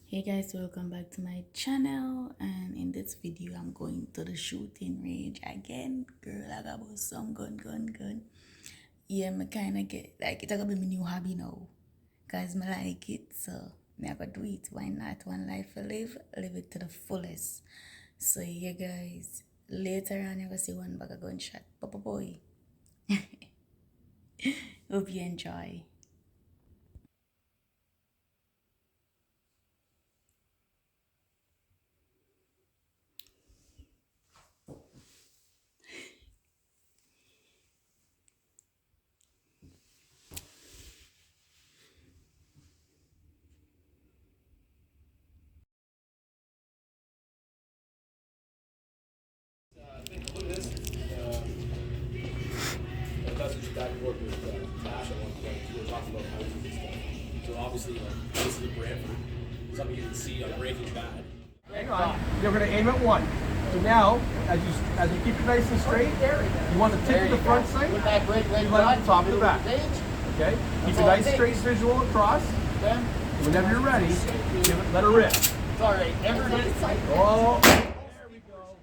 Hey guys, welcome back to my channel, and in this video I'm going to the shooting range again. Girl, I got some gun. Yeah, me kinda get like it's gonna be my new hobby now. Cause me like it, so me I gotta do it. Why not? One life to live it to the fullest. So yeah guys, later on you're gonna see one bag of gunshot. Papa boy. Hope you enjoy. Look at this. That's what you got to work with Nash at one point. We were talking about houses and stuff. So obviously, this is a Brantford. Something you can see on Breaking Bad. Hang on. You're going to aim at one. So now, as you keep it nice and straight, you want the tip of the front sight. With that great leg You let it rod, top to the back. stage. Okay? Keep That's a all it nice takes. straight visual across. Okay? Whenever you're ready, let it rip. It's all right. Everybody. Oh, there we go.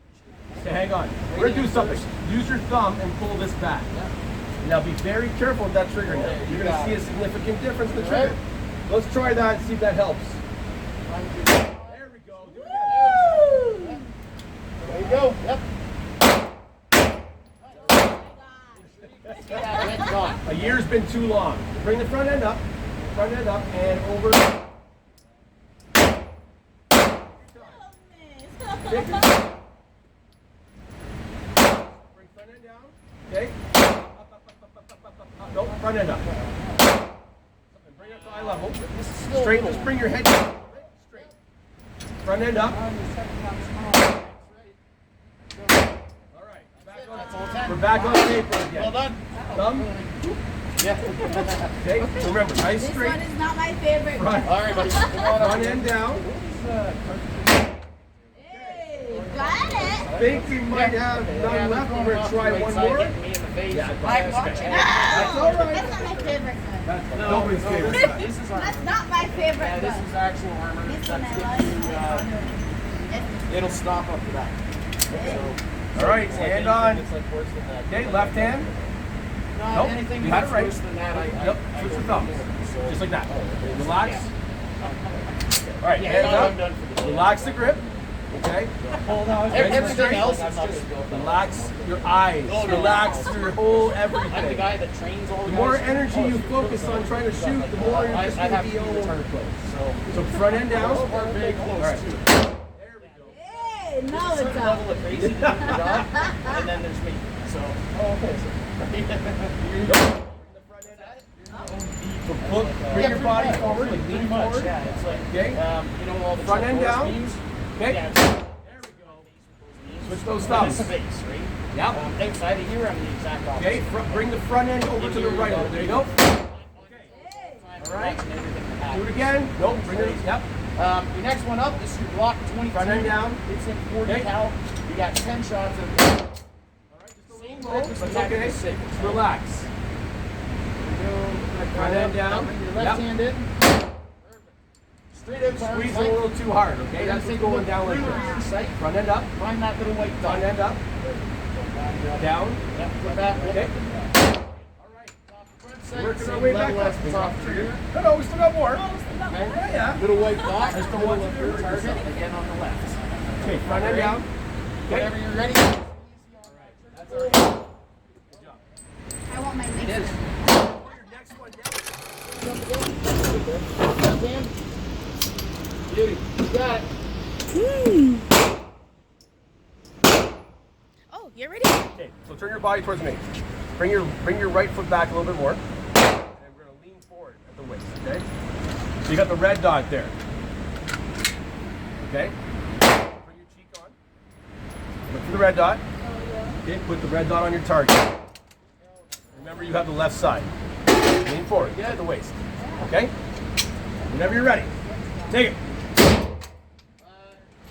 Okay, hang on. We're going to do something. Use your thumb and pull this back. Now be very careful with that trigger now. You're going to see a significant difference in the trigger. Let's try that and see if that helps. There we go. Do it again. There you go. Yep. Yeah, it's gone. A year's been too long. Bring the front end up, and over. Take it. Bring front end down. Okay. Nope, front end up. And bring it up to eye level. This is still Straight. little. Just bring your head down. a little bit. Straight. Front end up. All right. That's all 10. We're back on paper again. Well done. Thumb. Yeah. Okay. Remember, nice This straight. one is not my favorite. Front. All right, buddy. Come on up. Front end down. Hey, got it. I think we might have none left. We're going to try one more. Yeah, I'm watching. That's all right. That's not my favorite gun. That's nobody's favorite gun. This is That's not my favorite Yeah, this gun. is actual armor. This one That's I good like. to, it'll stop up to that. All right, It's like hand anything on. that's like worse than that. Okay, left hand. No, Nope, anything you had it that's right. worse than that, Yep, I switch go your thumbs. for it. Just like that. Relax. All right, Yeah, hands no, I'm up. done for the day. Relax the grip. Okay. Hold on. Nice and Everything straight. else is just Relax your eyes. No, no. Relax your whole I'm the everything. guy that trains all The the more guys. energy you focus on trying to shoot, the more you're I just have going to to be be all over retarded. the place. So So front end down. those are very close All right. too. There we go. Hey, now There's a it's certain up. level of crazy to do the job, and then there's me. So okay. So bring your body forward, like Pretty lean much, forward. yeah. It's like Okay. you know all the Front end Chuck Norris down. memes? Okay. Yeah, it's There we go. Switch those thumbs. this space, right? Yep. Outside of here, I'm the exact opposite. Okay, bring the front end over to the right. There you go. All right. And everything that Do happens. it again. Nope. Bring it. Yep. Your next one up is your Glock 22. Front end down. It's in 40 Okay. cal. You got 10 shots of same Roll. focus, That's attack okay. is safe. Just relax. Front end down. Bring your Yep. left hand in. Perfect. Straight out to arm's Squeeze a length. little too hard. Okay, You're that's gonna what's take a going look down like through your this. sight. Front end up. Find that little white dot. Front end up. Down. Yep, put that. Okay. All right. Top of front sight, Working our same way back level up. as the top trigger. No, we still got more. Okay. Yeah. Little white dot. Just the middle one of to your do. target. Again on the left. Okay, front end down. Whenever you're ready. That's all right. I want my It next is. one. Your next one down. Left hand. Beauty. You got it. Oh, you're ready? Okay, so turn your body towards me. Bring your right foot back a little bit more. And we're gonna lean forward at the waist, okay? So you got the red dot there. Okay? Bring your cheek on. Look for the red dot. Okay, put the red dot on your target. Remember you have the left side. Lean forward, at the waist. Okay? Whenever you're ready. Take it.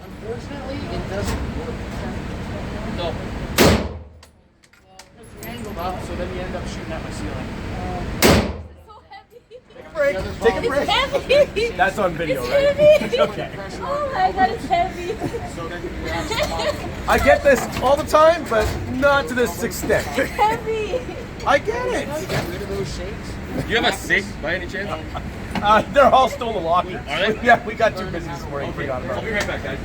Unfortunately, it doesn't work. No. Because you're angled up, so then you end up shooting at my ceiling. So heavy. break. Take a break. Heavy. That's on video, It's right? heavy. Okay. Oh my god, it's heavy. I get this all the time, but not to this extent. Heavy. I get it. Get rid of those shakes. Do you have a safe by any chance? They're all still in the locker. Are they? Yeah, we got too busy this morning. Forgot I'll about be it. right back, guys.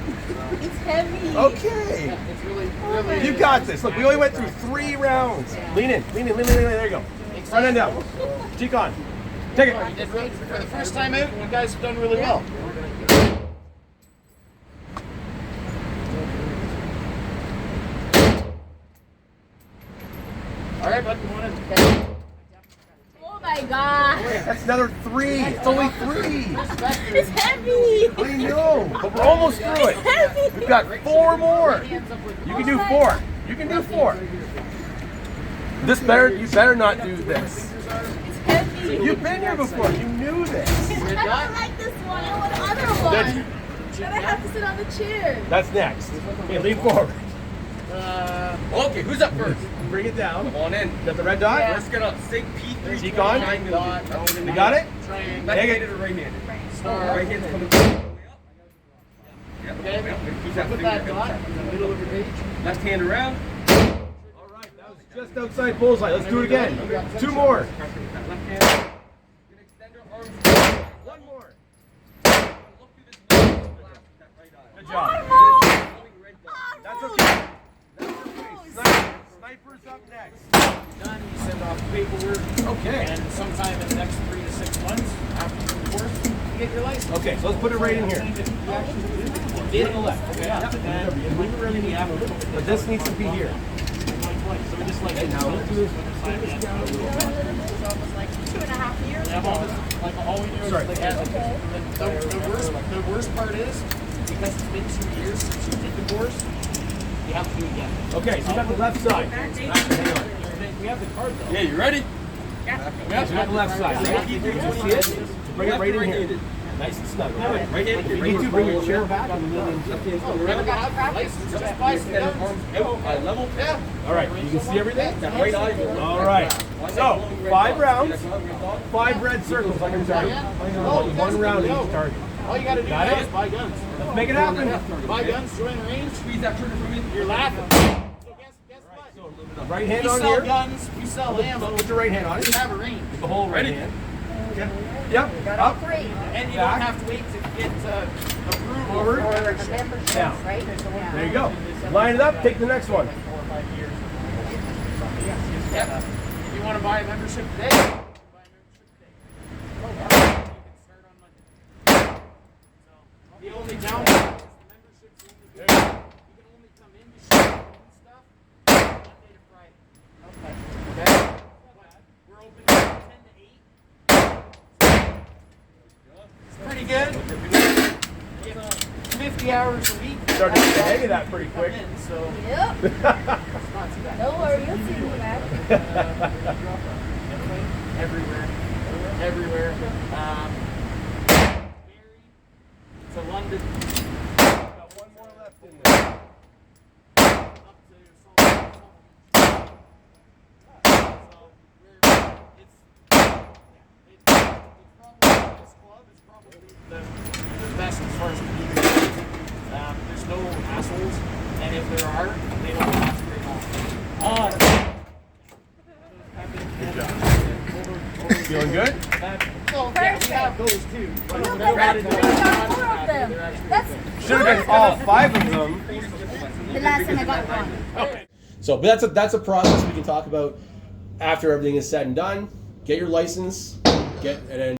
It's heavy. Okay. It's really You got this. Look, we only went through 3 rounds. Lean in. There you go. Front end down. Cheek on. Take You it. did great. For the first time out, you guys have done really well. All right, bud, you want to... Oh my god. That's another 3. It's only 3. It's heavy. I know, but we're almost through it. Heavy. We've got 4 more. You can do 4. You can do 4. You better not do this. It's heavy. You've been here before. You knew this. I don't like this one. I want the other one. Then I have to sit on the chair. That's next. Okay, lean forward. Okay, who's up first? Bring it down. Come on in. Got the red dot? Yeah. Let's get up. Say P3. Cheek on. You got it? Triangle. Left-handed or right-handed? Star. Right hand's coming way up. Yeah, Okay. way up. Keep that Put finger that dot in the middle of your page. Left hand around. All right, that was just outside bullseye. Let's do it again. 2 more. Left hand. We're gonna extend our arms. 1 more. Look through this window. That right eye. Good job. Red dot. That's okay. That's okay. Sniper's up next. Done. You send off paperwork. Okay. And sometime in the next 3 to 6 months after the course, you get your license. Okay, so let's put it right in here. Did on the left. Yeah. And we really need to have a little bit. But this needs to be here. So we just like And now let's do this. Like 2.5 years. have all this, like all we do is Sorry. like the worst part is because it's been 2 years since you did the course, you have to do it again. Okay, so you got the left side. We have the card though. Yeah, you ready? Yeah, so you got the left side. Right? You see it? So bring it right in here. Nice and snug. Right-handed. If you need to, bring your chair back and we'll We're never gonna have the license. Just buy some guns. Out, level. Yeah. All right, you can see everything? That right eye. All right. So, 5 rounds, 5 red circles on your target. 1 round in each target. All you gotta do Got now it? is buy guns. Let's make it happen. Buy guns, join the range. Squeeze that trigger from me. You're laughing. So guess what? Right hand We on sell here. guns, we sell ammo, Put the right hand on we it. have a range. The whole right Ready? hand. Yep. Up. And you Back. don't have to wait to get approval Forward. for Down. There you go. Line it up. Take the next one. Yep. If you want to buy a membership today, buy a membership today. You can start on Monday. So, the only downside is the membership's only good. You can only come in to shoot and stuff Monday to Friday. Okay? But we're open from 10 to 8. It's pretty good. You get 50 hours a week. Started to get the hang of that pretty quick. Come in, so Yep. it's not too bad. Don't worry, you'll see me back. Everywhere. Barrie to London, Got 1 more left in there. up to Salt Lake. So it's probably this club is probably the best as far as community. There's no assholes, and if there are, they don't last very long. Feeling good? Well, yeah, we have those too. But Look, they're I added got to 4 of them. They're actually That's Should have been all 5 of them. the last time I got one. So, but that's a process we can talk about after everything is said and done. Get your license, and then